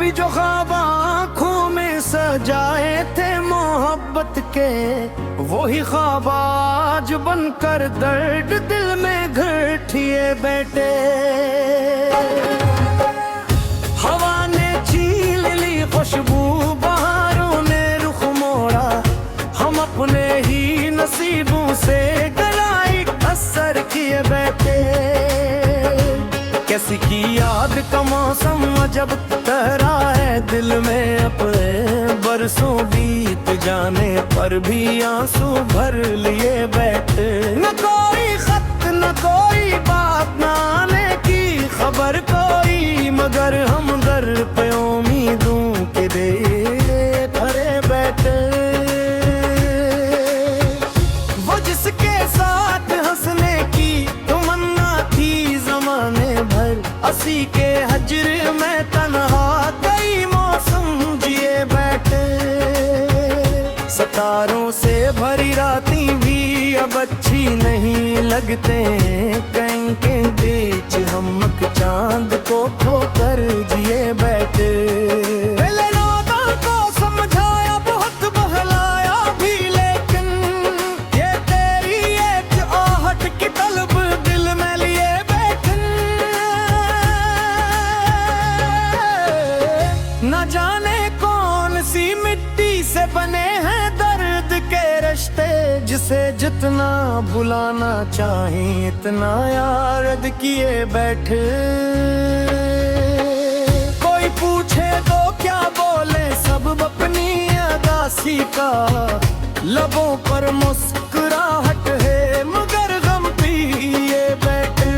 कभी जो ख्वाब आँखों में सजाए थे मोहब्बत के, वही ख्वाब आज बनकर दर्द दिल में घटिए बैठे। हवा ने छीन ली खुशबू, बहारों ने रुख मोड़ा, हम अपने ही नसीबों से गलाई असर किए बैठे। कैसी की याद का मौसम अजब तहरा है दिल में अपने, बरसों बीत जाने पर भी आंसू भर लिए बैठे। न कोई खत न कोई बात, न आने की खबर कोई, मगर हम दर पे उम्मीदों के दे धरे बैठे। वो जिसके साथ हंसने की तमन्ना थी जमाने भर, असी के हजर में तन्हा कई मौसम जिए बैठे। सितारों से भरी रातें भी अब अच्छी नहीं लगते, कहीं के बीच हम चांद को खोकर जिए बैठे। को समझाया बहुत बहलाया भी, लेकिन ये तेरी एक आहट की तलब दिल में लिए बैठे। न जाने कौन सी मिट्टी से बने हैं दर्द के रिश्ते, जिसे जितना भुलाना चाहे इतना याद किए बैठे। कोई पूछे तो क्या बोले सब अपनी अदासी का, लबों पर मुस्कुराहट है मगर गम पिए बैठे।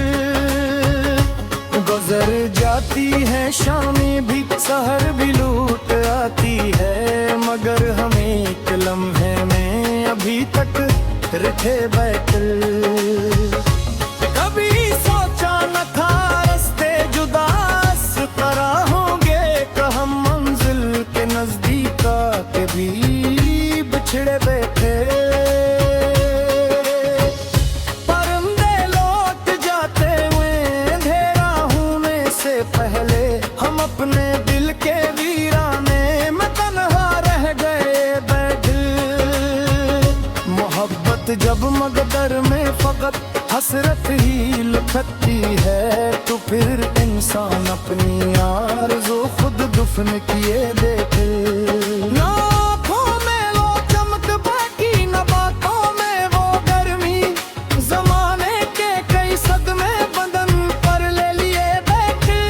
गुजर जाती है शामें भी, सहर भी लूट आती है, मगर हम एक लम्हे में अभी तक रिठे बैठे। कभी सोचा न था रास्ते जुदा इस तरह होंगे, कि हम मंजिल के नजदीक आके भी बिछड़े बैठे। परिंदे लौट जाते हुए अंधेरा होने से पहले, हम अपने दिल के वीराने में तन्हा रह गए बैठे। मोहब्बत जब मकदर में फकत हसरत ही लुढ़कती है, तो फिर इंसान अपनी आरज़ू खुद दुफन किए देखे। ना आँखों में लो चमक बाकी, न बातों में वो गर्मी, ज़माने के कई सदमे बदन पर ले लिए बैठे।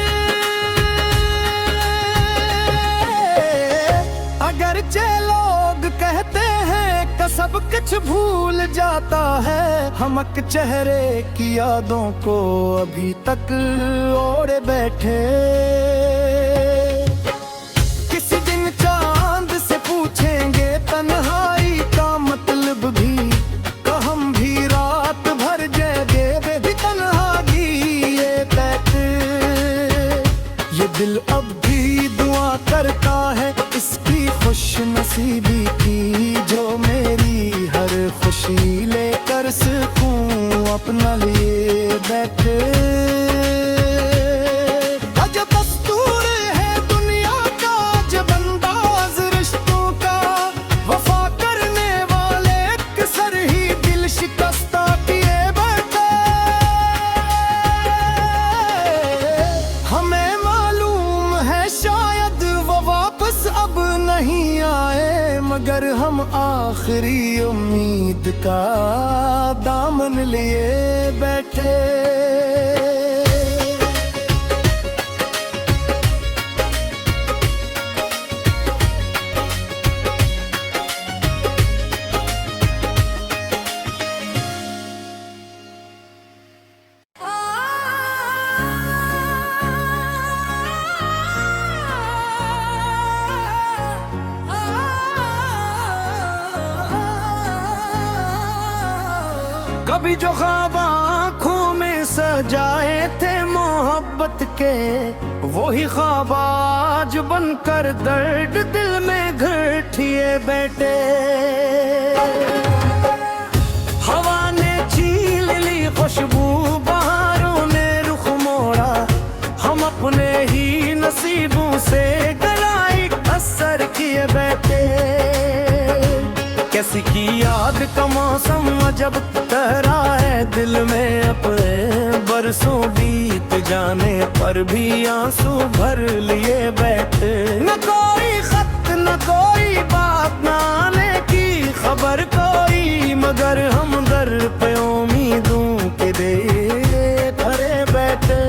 अगरचे लोग कहते हैं कि सब कुछ भूल जाता है, हमक चेहरे की यादों को अभी तक ओढ़े बैठे। किसी दिन चांद से पूछेंगे तन्हाई का मतलब भी, कि हम भी रात भर जगे वे भी तन्हा जिए बैठे। ये दिल अब भी दुआ करता है इसकी खुश नसीबी की, जो मेरी हर खुशी लेकर सुकून अपना लिए बैठे। अजब दस्तूर है दुनिया का, जब अंदाज रिश्तों का, वफा करने वाले अक्सर ही दिल शिकस्ता किए बैठे। हमें मालूम है शायद वो वापस अब नहीं आए, मगर हम आखिरी उम्मीद का दामन लिए बैठे। कभी जो ख्वाब आँखों में सजाए थे मोहब्बत के, वही ख्वाब आज बनकर दर्द दिल में घटिए बैठे। हवा ने छीन ली खुशबू, बहारों ने रुख मोड़ा, हम अपने ही नसीबों से लिए बैठे। कैसी की याद का मौसम अजब तहरा है दिल में अपने, बरसों बीत जाने पर भी आंसू भर लिए बैठे। न कोई खत न कोई बात न आने की खबर कोई, मगर हम दर पे उम्मीदों के दे भरे बैठे।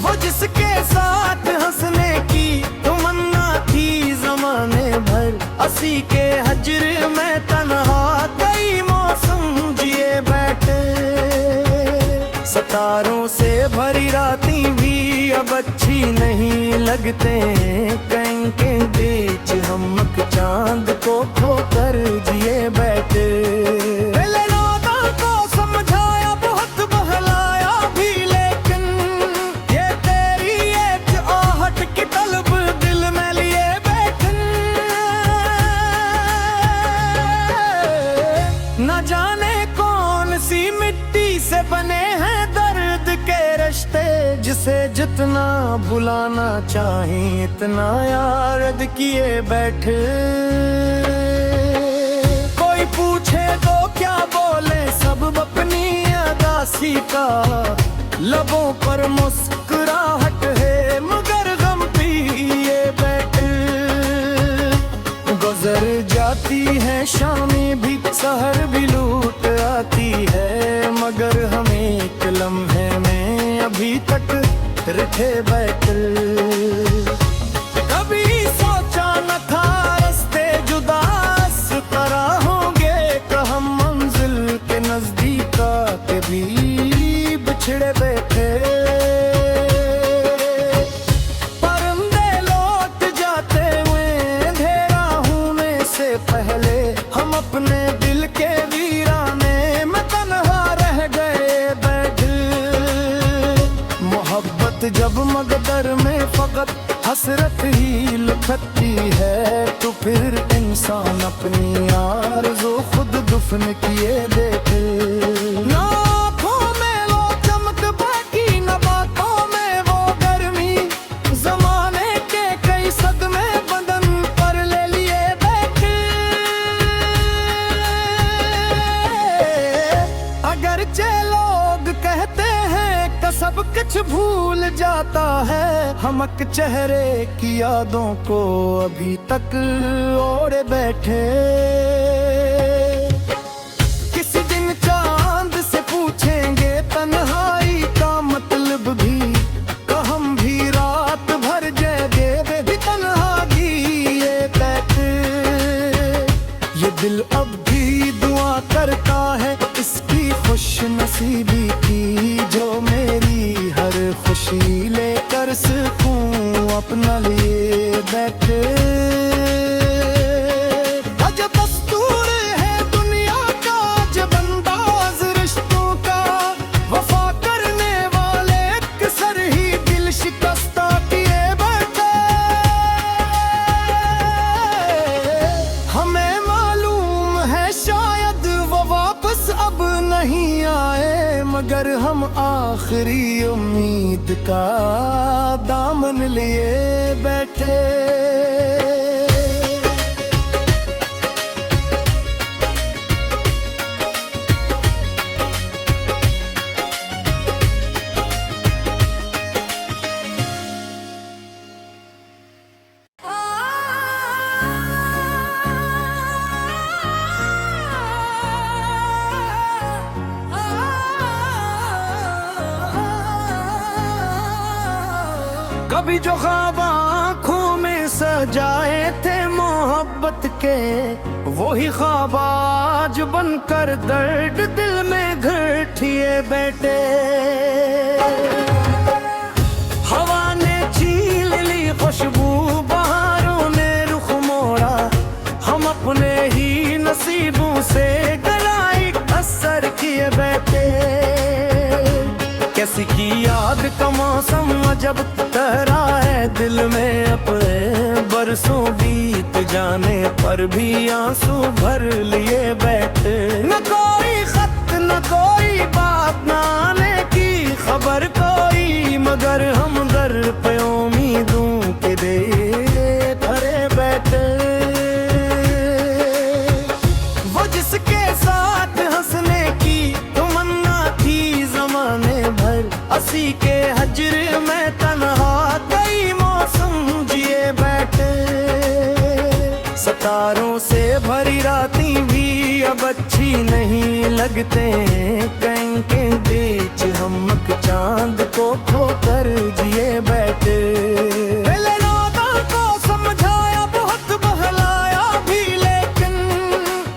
वो जिसके साथ हंसने की तमन्ना थी जमाने भर, असी के हजर में तन्हा कई मौसम जिए बैठे। सितारों से भरी रातें भी अब अच्छी नहीं लगते, कहीं के बीच हम चांद को खोकर जिए बैठे। को समझाया बहुत बहलाया भी, लेकिन ये तेरी एक आहट की तलब दिल में लिए बैठे। न जाने कौन सी मिट्टी से बने हैं दर्द के रिश्ते, जिसे जितना भुलाना चाहे इतना याद किए बैठे। कोई पूछे तो क्या बोले सब अपनी अदासी का, लबों पर मुस्कुराहट है मगर गम पिए बैठे। गुजर जाती है शामें भी सहर भी लूट आती है, मगर हम एक लम्हे में अभी तक रिठे बैठे। कभी सोचा न था रास्ते जुदा इस तरह होंगे, कि हम मंजिल के नजदीक आके भी बिछड़े बैठे। परिंदे लौट जाते हुए अंधेरा होने से पहले, हम अपने दिल के वीराने में तन्हा रह गए बैठे। मोहब्बत जब मकदर में फकत हसरत ही लुढ़कती है, तो फिर इंसान अपनी आरज़ू खुद दुफन किए देखे। ना आँखों में वो चमक बाकी न बातों में वो गर्मी, जमाने के कई सदमे बदन पर ले लिए बैठे। अगरचे लोग कहते हैं कि सब कुछ भूल जाता है, हमक चेहरे की यादों को अभी तक ओढ़े बैठे। किसी दिन चांद से पूछेंगे तन्हाई का मतलब भी, कि हम भी रात भर जगे वे भी तन्हाई ये बैठे। ये दिल अब भी दुआ करता है इसकी खुश नसीबी की, जो मेरी हर खुशी लेकर सुकून अपना लिए बैठे। अजब दस्तूर है दुनिया का, जब अंदाज रिश्तों का, वफा करने वाले अक्सर ही दिल शिकस्ता किए बैठे। हमें मालूम है शायद वो वापस अब नहीं आए, मगर हम आखिरी उम्मीद का दामन लिए बैठे। कभी जो ख्वाब आँखों में सजाए थे मोहब्बत के, वही ख्वाब आज बनकर दर्द दिल में घटिए बैठे। हवा ने छीन ली खुशबू, बहारों ने रुख मोड़ा, हम अपने ही नसीबों से गलाई असर किए बैठे। कैसी की याद का मौसम अजब तहरा है दिल में अपने, बरसों बीत जाने पर भी आंसू भर लिए बैठे। न कोई खत न कोई बात न आने की खबर कोई, मगर हम दर पे उम्मीदों के दे सितारों से भरी रातें भी अब अच्छी नहीं लगते। कहीं के बीच हम चांद को खोकर जिए बैठे। पहले नादा को समझाया बहुत बहलाया भी, लेकिन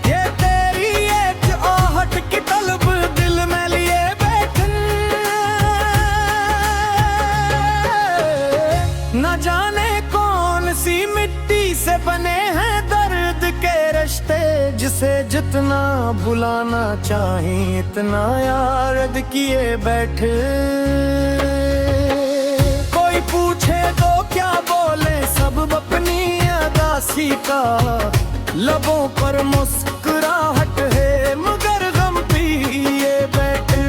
ये तेरी एक आहट की तलब दिल में लिए बैठे। न जाने कौन सी मिट्टी से बने हैं दर्द के रिश्ते, जिसे जितना भुलाना चाहे इतना याद किए बैठे। कोई पूछे तो क्या बोले सब अपनी अदासी का, लबों पर मुस्कुराहट है मगर गम पिए बैठे।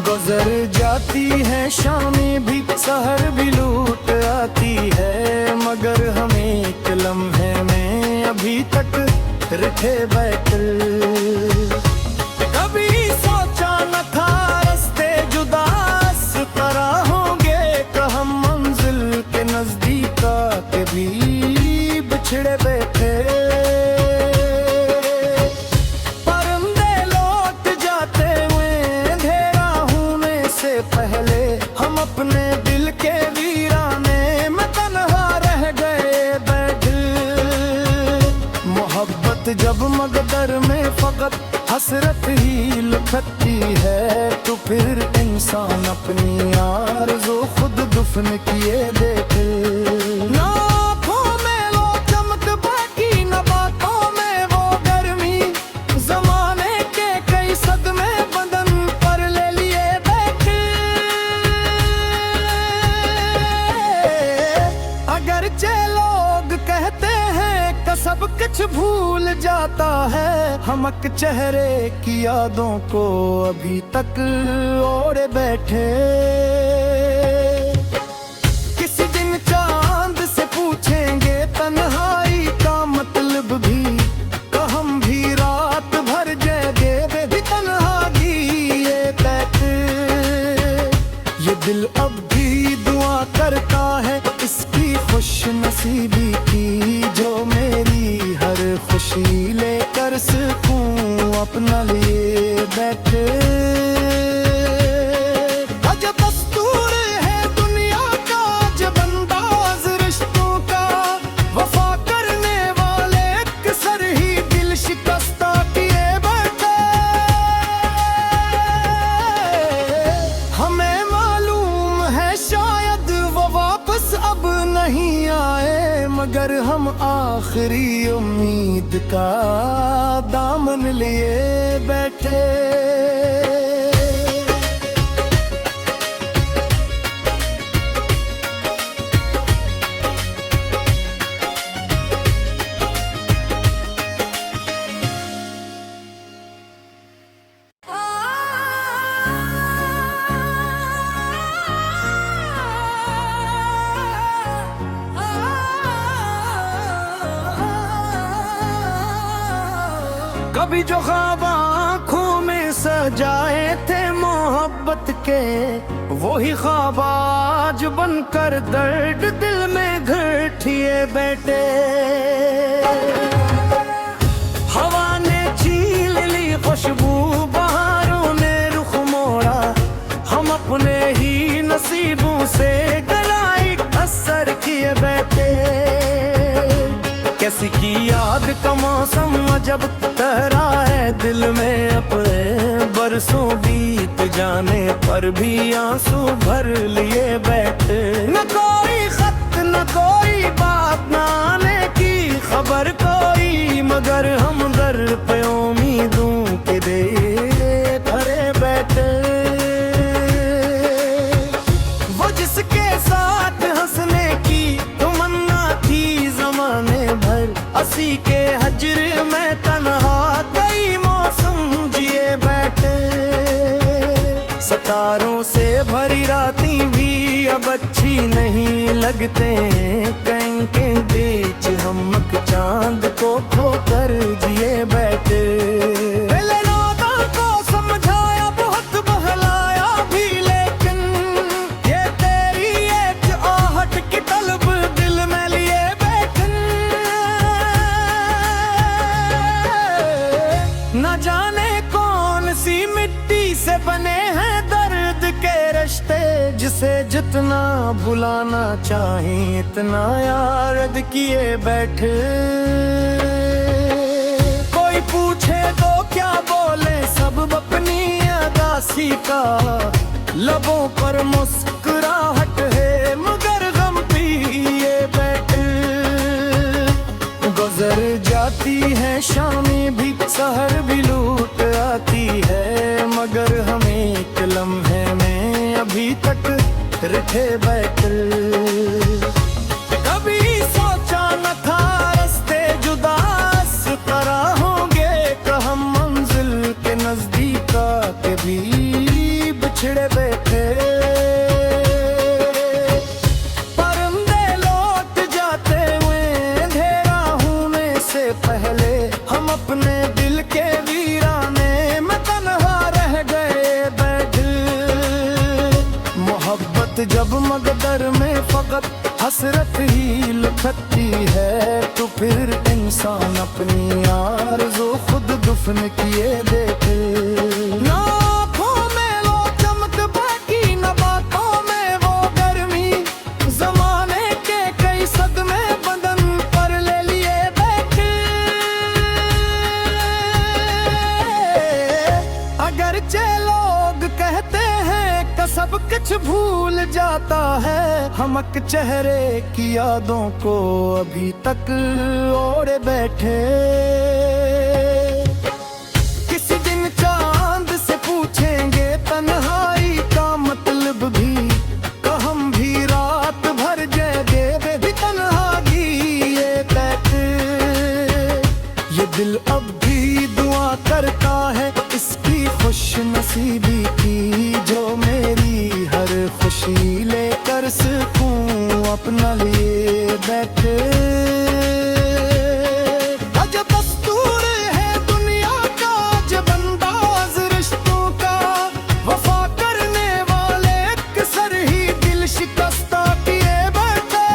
गुजर जाती है शामें भी सहर भी लूट आती है, मगर हम एक लम्हे में अभी तक रिठे बैठे। कभी सोचा न था रास्ते जुदा इस तरह होंगे, कि हम मंजिल के नजदीक आके भी बिछड़े बैठे। परिंदे लौट जाते हुए अंधेरा होने से पहले, हम अपने दिल के वीराने में तन्हा रह गए बैठे। मोहब्बत जब मकदर में फकत हसरत ही लुढ़कती है, तो फिर इंसान अपनी आरज़ू खुद दुफन किए देखे। ना आँखों में वो चमक बाकी न बातों में वो गर्मी, ज़माने के कई सदमे बदन पर ले लिए बैठे। अगरचे लोग कहते हैं कि सब कुछ भूल जाता है, हमक चेहरे की यादों को अभी तक ओढ़े बैठे। किसी दिन चांद से पूछेंगे तन्हाई का मतलब भी, कि हम भी रात भर जगे भी तन्हाई ये बैठे। ये दिल अब भी दुआ करता है इसकी खुश नसीबी की, जो मेरी हर खुशी लेकर सुकून अपना लिए बैठे। अजब दस्तूर है दुनिया का, जब अंदाज रिश्तों का, वफा करने वाले अक्सर ही दिल शिकस्ता किए बैठे। हमें मालूम है शायद वो वापस अब नहीं आए, मगर हम आखिरी उम्मीद का दामन लिए बैठे। कभी जो ख्वाब आँखों में सजाए थे मोहब्बत के, वही ख्वाब आज बनकर दर्द दिल में घटिए बैठे। हवा ने छीन ली खुशबू, बहारों ने रुख मोड़ा, हम अपने ही नसीबों से गलाई असर किए बैठे। कैसी की याद का मौसम जब तहरा है दिल में अपने, बरसों बीत जाने पर भी आंसू भर लिए बैठे। न कोई खत न कोई बात, न आने की खबर कोई, मगर हम दर पे उम्मीदों के दे भरे बैठे। वो जिसके साथ हंसने की तमन्ना थी ज़माने भर, असी के हजर में तन्हा कई मौसम जिए बैठे। सितारों से भरी रातें भी अब अच्छी नहीं लगते। कहीं के बीच हम चांद को खोकर जिए बैठे। पहले नादा को समझाया बहुत बहलाया भी, लेकिन ये तेरी एक आहट की तलब दिल में लिए बैठे। भुलाना चाहें इतना याद किए बैठे। कोई पूछे तो क्या बोले सब अपनी अदासी का, लबों पर मुस्कुराहट है मगर गम पिए बैठे। गुजर जाती है शामें भी सहर भी लूट आती है, मगर हम एक लम्हे में अभी तक रिठे बैठे। कभी सोचा न था रास्ते जुदा इस तरह होंगे, कि हम मंजिल के नजदीक आके भी बिछड़े बैठे। परिंदे लौट जाते हुए अंधेरा होने से पहले, हम अपने दिल के वीराने में तन्हा रह गए बैठे। मोहब्बत जब मकदर में फकत हसरत ही लुढ़कती है, तो फिर इंसान अपनी आरज़ू खुद दुफन किए देखे। ना आँखों में वो चमक बाकी न बातों में वो गर्मी, ज़माने के कई सदमे बदन पर ले लिए बैठे। अगरचे लोग कहते हैं कि सब कुछ भूल जाता है, हमक चेहरे की यादों को अभी तक ओढ़े बैठे। किसी दिन चांद से पूछेंगे तन्हाई का मतलब भी, कि हम भी रात भर जगे वे भी तन्हाई ये बैठे। ये दिल अब भी दुआ करता है इसकी खुश नसीबी की, जो मेरी हर खुशी लेकर सुकून अपना लिए बैठे। अजब दस्तूर है दुनिया का, जब अंदाज रिश्तों का, वफा करने वाले अक्सर ही दिल शिकस्ता किए बैठे।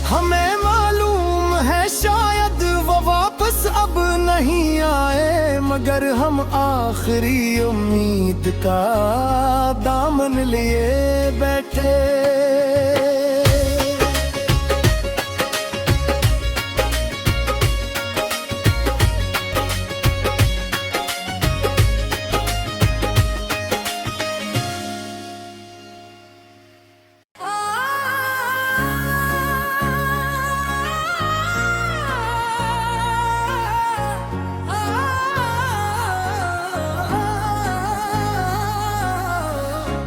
हमें मालूम है शायद वो वापस अब नहीं आए, मगर हम आखिरी उम्मीद का दामन लिए बैठे।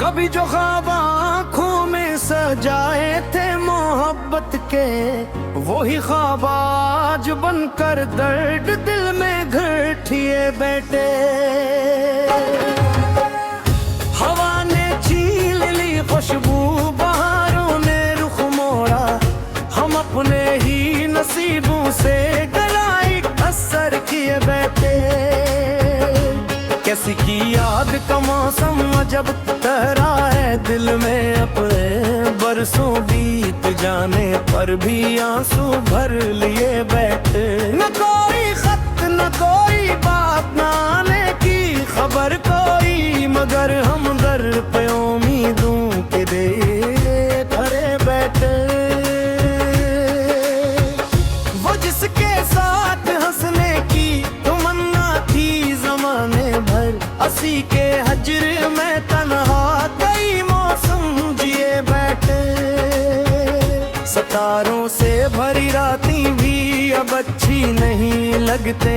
कभी जो ख्वाब आँखों में सजाए थे मोहब्बत के, वही ख्वाब आज बनकर दर्द दिल में घटिए बैठे। हवा ने छीन ली खुशबू, बहारों ने रुख मोड़ा, हम अपने ही नसीबों से गलाई असर किए बैठे। कैसी की याद का मौसम जब तहरा है दिल में अपने, बरसों बीत जाने पर भी आंसू भर लिए बैठे। न कोई खत न कोई बात, न आने की खबर कोई, मगर हम दर पे उम्मीदों के दे भरे बैठे। वो जिसके साथ हंसने की तमन्ना थी जमाने भर, असी के हजर में तन्हा कई मौसम जिए बैठे। सितारों से भरी रातें भी अब अच्छी नहीं लगते,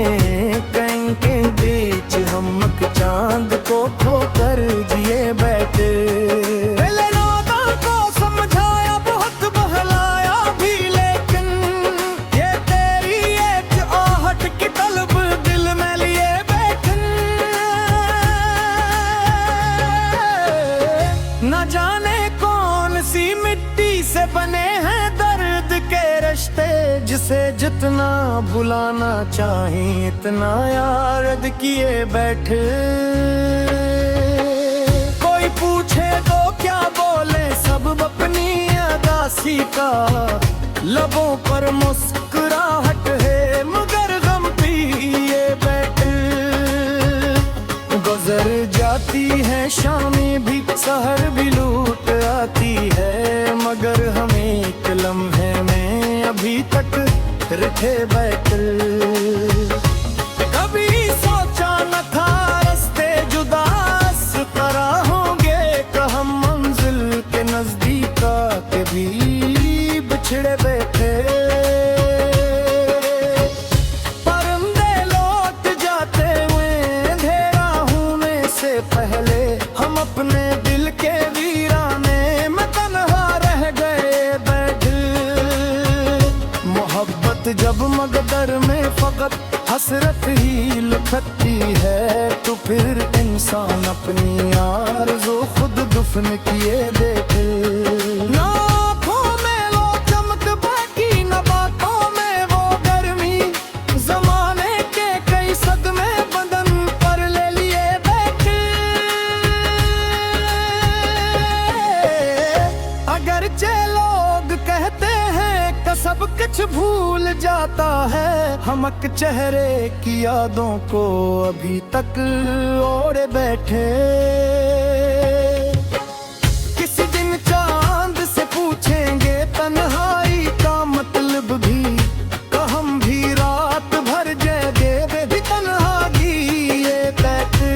कहीं के बीच हम चांद को खोकर जिए बैठे। को समझाया बहुत बहलाया भी, लेकिन ये तेरी एक आहट की तलब दिल में लिए बैठे। न जाने कौन सी मिट्टी से बने हैं दर्द के रिश्ते, जिसे जितना भुलाना चाहें इतना याद किए बैठे। कोई पूछे तो क्या बोले सब अपनी अदासी का, लबों पर मुस्कुराहट है मगर गम पिए बैठे। गुजर जाती जाती है शामें भी, सहर भी लूट आती है, मगर हम एक लम्हे में अभी तक रिठे बैठे। कभी सोचा न था रास्ते जुदास तरह होंगे, हम मंजिल के नजदीक आके भी बिछड़े बैठे। परिंदे लौट जाते हुए अंधेरा होने से पहले, हम अपने दिल के वीराने में तन्हा रह गए बैठे। मोहब्बत जब मगदर में फकत हसरत ही लुटती है, तो फिर इंसान अपनी आरज़ू खुद दुफन किए देखे। ना आँखों में वो चमक बाकी, न बातों में वो गर्मी, ज़माने के कई सदमे बदन पर ले लिए बैठे। अगरचे लोग कहते हैं कि सब कुछ भूल जाता है, हमक चेहरे की यादों को अभी तक ओढ़े बैठे। किसी दिन चांद से पूछेंगे तन्हाई का मतलब भी, हम भी रात भर जगे वे भी तन्हाई ये बैठे।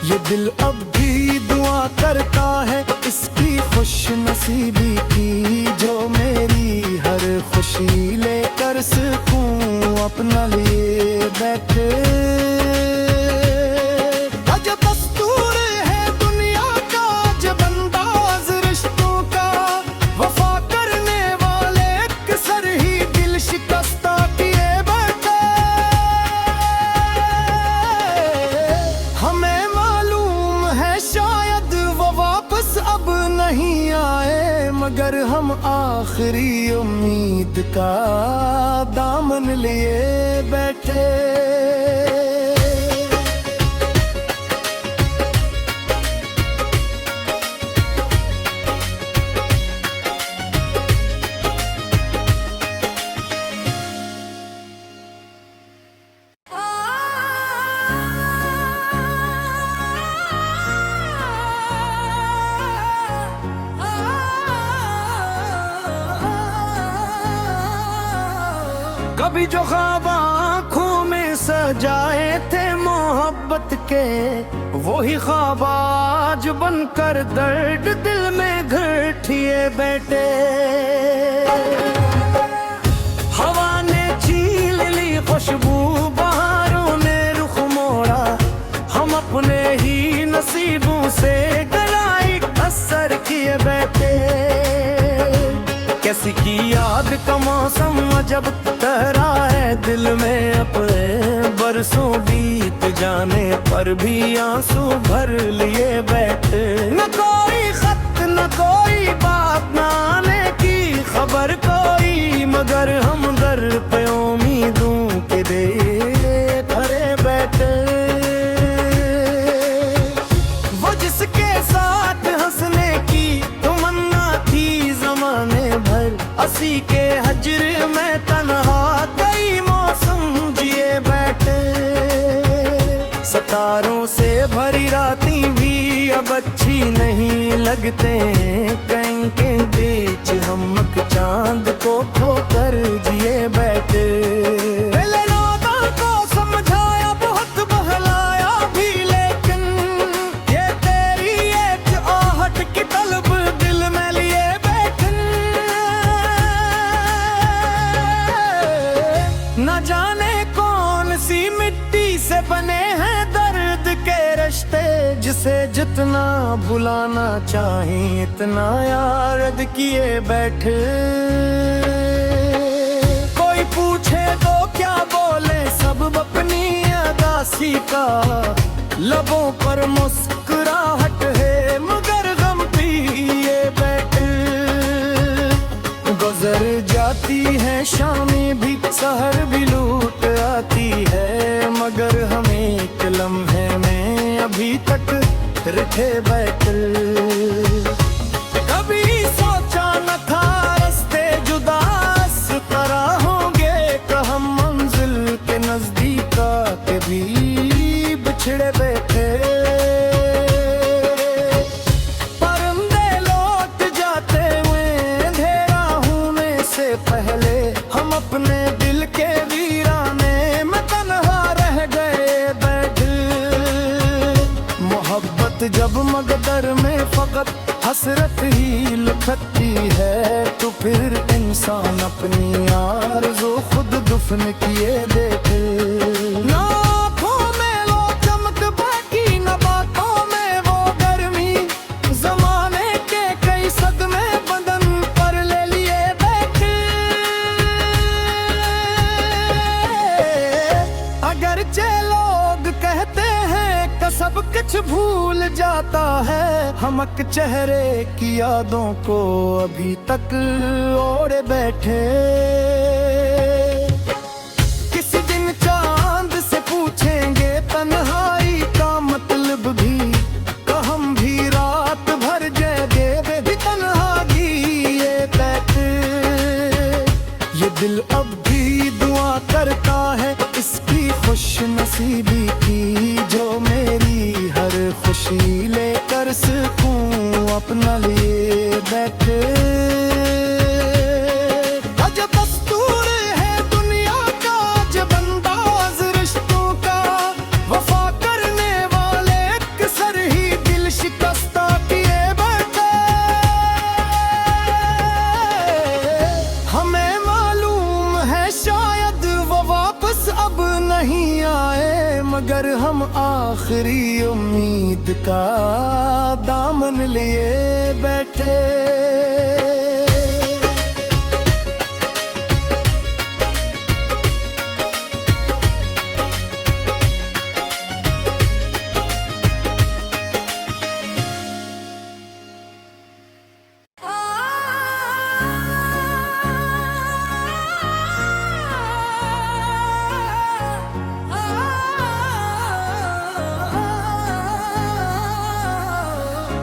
ये दिल अब भी दुआ करता है इसकी खुश नसीबी की, जो मेरी हर खुशी लेकर सुकून अपना लिए बैठे। जो दस्तूर है दुनिया का, जब अंदाज रिश्तों का, वफा करने वाले अक्सर ही दिल शिकस्ता किए बैठे। हमें मालूम है शायद वो वापस अब नहीं आए, मगर हम आखिरी उम्मीद का दामन लिए बैठे। कभी जो ख्वाब आँखों में सजाए थे मोहब्बत के, वही ख्वाब आज बनकर दर्द दिल में घटिए बैठे। हवा ने छीन ली खुशबू, बहारों ने रुख मोड़ा, हम अपने ही नसीबों से गलाई असर किए बैठे। कैसी की याद का मौसम जब तहरा है दिल में अपने, बरसों बीत जाने पर भी आंसू भर लिए बैठे। न कोई खत न कोई बात, न आने की खबर कोई, मगर हम दर पे उम्मीदों के दे खड़े बैठे। वो जिसके साथ हंसने की तमन्ना थी जमाने भर, असी के हजर में तन्हा कई मौसम जिए बैठे। सितारों से भरी रातें भी अब अच्छी नहीं लगते, कहीं के बीच हम चांद को खोकर जिए बैठे। को समझाया बहुत बहलाया भी, लेकिन ये तेरी एक आहट की तलब दिल में लिए बैठे। न जाने कौन सी मिट्टी से बने हैं दर्द के रिश्ते, जिसे जितना भुलाना चाहे इतना याद किए बैठे। कोई पूछे तो क्या बोले सब अपनी अदासी का, लबों पर मुस्कुराहट है मगर गम पिए बैठे। गुजर जाती है शामें भी, सहर भी लूट आती है, मगर हम एक लम्हे में अभी तक रिठे बैठे। कभी सोचा न था रास्ते जुदास तरह होंगे, हम मंजिल के नजदीक आके भी बिछड़े बैठे। हसरत ही लुफती है तो फिर इंसान अपनी आरज़ू खुद दुफन किए देखे। ना आँखों में लो चमक बाकी न बातों में वो गर्मी, ज़माने के कई सदमे बदन पर ले लिए बैठे। अगरचे लोग कहते हैं कि सब कुछ भूल जाता है, हमक चेहरे की यादों को अभी तक ओढ़े बैठे। किसी दिन चांद से पूछेंगे तन्हाई का मतलब भी, का हम भी रात भर जगे वे भी तन्हाई ये बैठे। ये दिल अब भी दुआ करता है इसकी खुश नसीबी की, जो मेरी हर खुशी लेकर सकूं अपना लिए बैठे। अजब दस्तूर है दुनिया का, अजब अंदाज रिश्तों का, वफा करने वाले अक्सर ही दिल शिकस्ता किए बैठे। हमें मालूम है शायद वो वापस अब नहीं आए, मगर हम आखिरी उम्मीद का दामन लिए बैठे।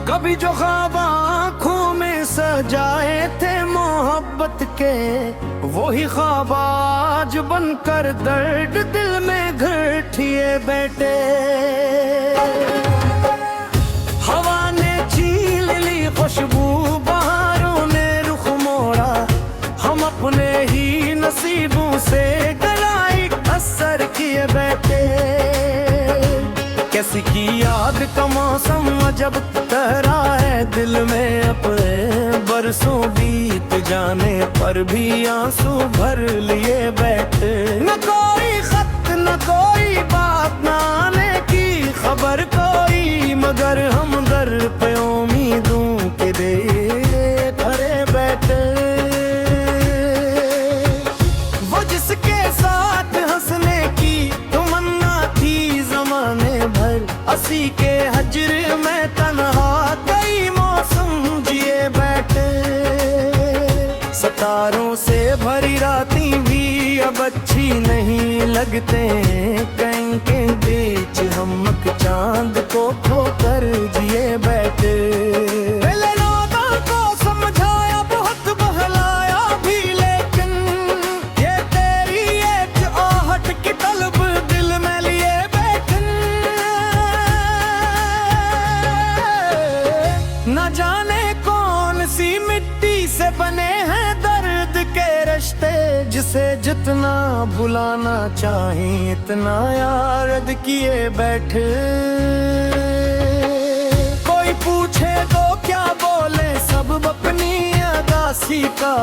कभी जो ख्वाब आँखों में सजाए थे मोहब्बत के, वही ख्वाब आज बनकर दर्द दिल में घटिए बैठे। हवा ने छीन ली खुशबू, बहारों ने रुख मोड़ा, हम अपने ही नसीबों से गलाई असर किए बैठे। कैसी की याद का मौसम अजब तहरा है दिल में अपने, बरसों बीत जाने पर भी आंसू भर लिए बैठे। न कोई खत न कोई बात न आने की खबर कोई, मगर हम दर पे उम्मीदों के दे भरे बैठे। वो जिसके साथ हंसने की तमन्ना थी जमाने भर, असी के हजर में तन्हा कई मौसम जिए बैठे। सितारों से भरी रातें भी अब अच्छी नहीं लगते, कहीं के बीच हम चांद को खोकर जिए बैठे। को समझाया बहुत बहलाया भी, लेकिन ये तेरी एक आहट की तलब दिल में लिए बैठे। न जाने कौन सी मिट्टी से बने हैं दर्द के रिश्ते, जिसे जितना भुलाना चाहिए इतना याद किए बैठे। कोई पूछे तो क्या बोले सब अपनी अदासी का,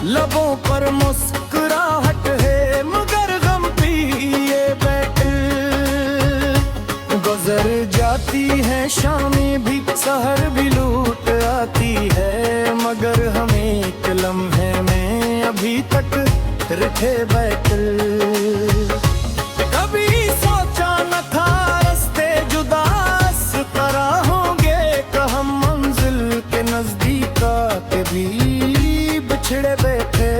लबों पर मुस्कुराहट है मगर गम पिए बैठे। गुजर जाती है शामें भी सहर भी लूट आती है, मगर हम एक लम्हे में अभी तक रखे बैठे। कभी सोचा न था रास्ते जुदा इस तरह होंगे, कि हम मंजिल के नजदीक आके भी बिछड़े बैठे।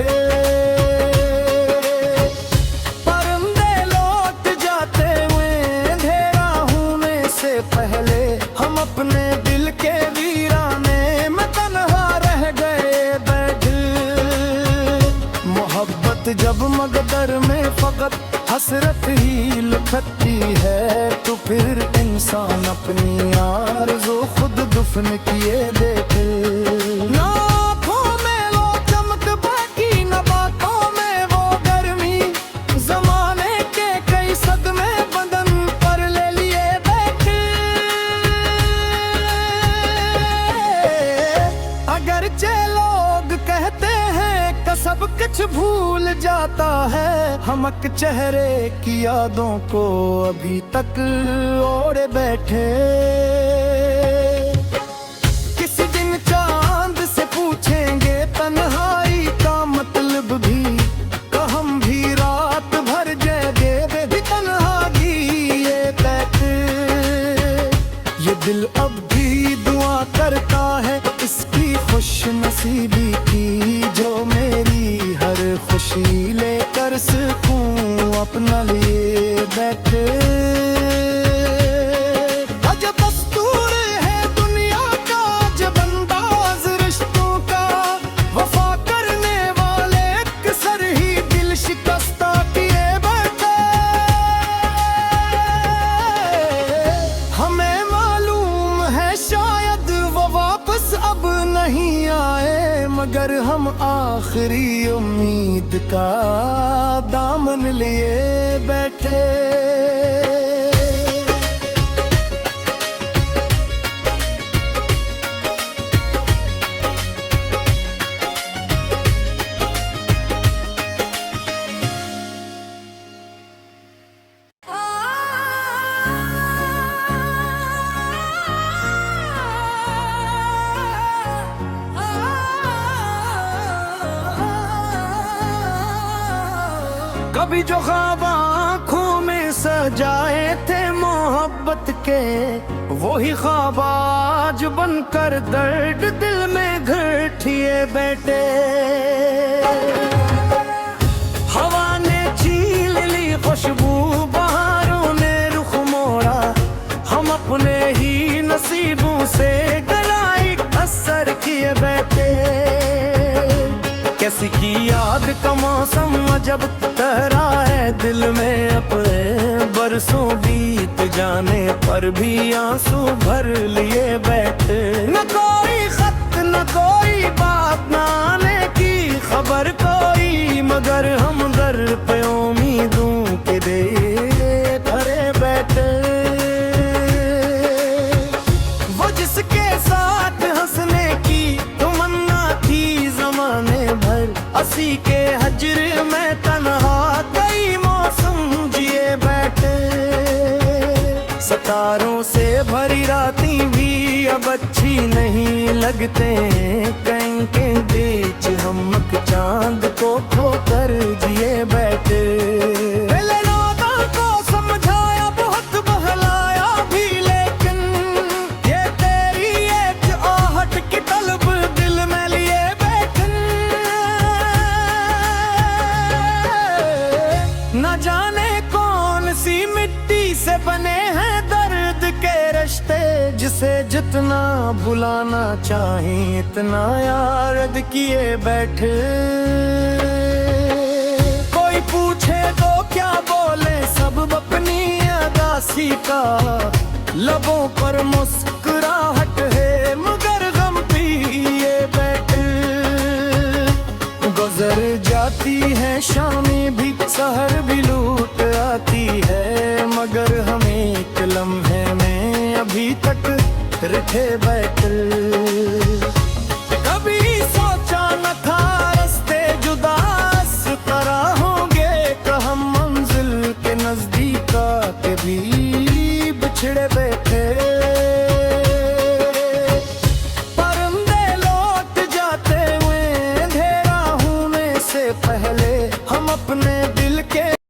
परिंदे लौट जाते हुए अंधेरा होने से पहले, हम अपने दिल के वीराने में तन्हा रह गए बैठे। मोहब्बत जब मगदर में फकत हसरत ही लुफती है, तो फिर इंसान अपनी आरज़ू खुद दुफन किए देखे। ना आँखों में लो चमक बाकी न बातों में वो गर्मी, ज़माने के कई सदमे बदन पर ले लिए बैठे। बच्चे लोग कहते हैं कि सब कुछ भूल जाता है, हमक चेहरे की यादों को अभी तक ओढ़े बैठे। किसी दिन चांद से पूछेंगे तन्हाई का मतलब भी, कि हम भी रात भर जगे वे भी तन्हाई ये बैठे। ये दिल अब भी दुआ करता है इसकी खुश नसीबी की, जो मेरी हर खुशी लेकर सकूं अपना लिए बैठे। अजब दस्तूर है दुनिया का, जब अंदाज रिश्तों का, वफा करने वाले अक्सर ही दिल शिकस्ता किए बैठे। हमें मालूम है शायद वो वापस अब नहीं आए, मगर हम आखिरी उम्मीद का दामन लिए बैठे। कभी जो ख्वाब आँखों में सजाए थे मोहब्बत के, वही ख्वाब आज बनकर दर्द दिल में घटिए बैठे। हवा ने छीन ली खुशबू, बहारों ने रुख मोड़ा, हम अपने ही नसीबों से गलाई असर किए बैठे। किसी की याद का मौसम अजब तहरा है दिल में अपने, बरसों बीत जाने पर भी आंसू भर लिए बैठे। न कोई खत न कोई बात न आने की खबर कोई, मगर हम दर पे उम्मीदों के दे खड़े बैठे। वो जिसके साथ हंसने की तमन्ना थी जमाने भर, असी के हजर में तन्हा कई मौसम जिए बैठे। सितारों से भरी रातें भी अब अच्छी नहीं लगते, कहीं के बीच हम चांद को खोकर जिए बैठे। को समझाया बहुत बहलाया भी, लेकिन ये तेरी एक आहट की तलब दिल में लिए बैठे। न जाने कौन सी मिट्टी से बने हैं दर्द के रिश्ते, जिसे जितना भुलाना चाहे इतना याद किए बैठे। कोई पूछे तो क्या बोले सब अपनी अदासी का, लबों पर मुस्कुराहट है मगर गम पिए बैठे। गुजर जाती है शामें भी सहर भी लूट आती है, मगर हम एक लम्हे में अभी तक रिठे बैठे। कभी सोचा न था रास्ते जुदा इस तरह होंगे, कि हम मंजिल के नजदीक आके भी बिछड़े बैठे। परिंदे लौट जाते हुए अंधेरा होने से पहले हम अपने दिल के